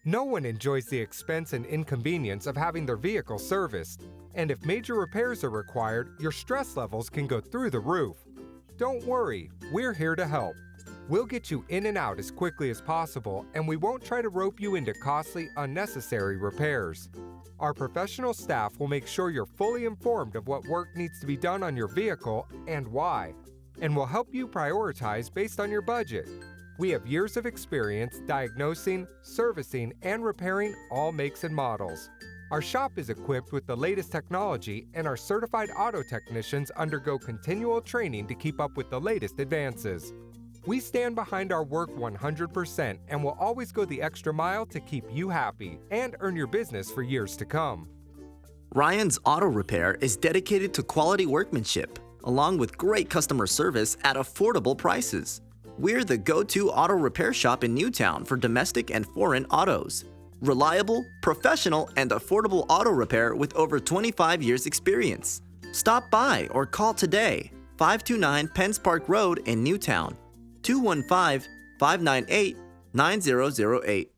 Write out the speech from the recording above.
No one enjoys the expense and inconvenience of having their vehicle serviced. And if major repairs are required, your stress levels can go through the roof. Don't worry, we're here to help. We'll get you in and out as quickly as possible, and we won't try to rope you into costly, unnecessary repairs. Our professional staff will make sure you're fully informed of what work needs to be done on your vehicle and why, and will help you prioritize based on your budget. We have years of experience diagnosing, servicing, and repairing all makes and models. Our shop is equipped with the latest technology, and our certified auto technicians undergo continual training to keep up with the latest advances. We stand behind our work 100% and will always go the extra mile to keep you happy and earn your business for years to come. Ryan's Auto Repair is dedicated to quality workmanship, along with great customer service at affordable prices. We're the go-to auto repair shop in Newtown for domestic and foreign autos. Reliable, professional, and affordable auto repair with over 25 years experience. Stop by or call today, 529 Penns Park Road in Newtown, 215-598-9008.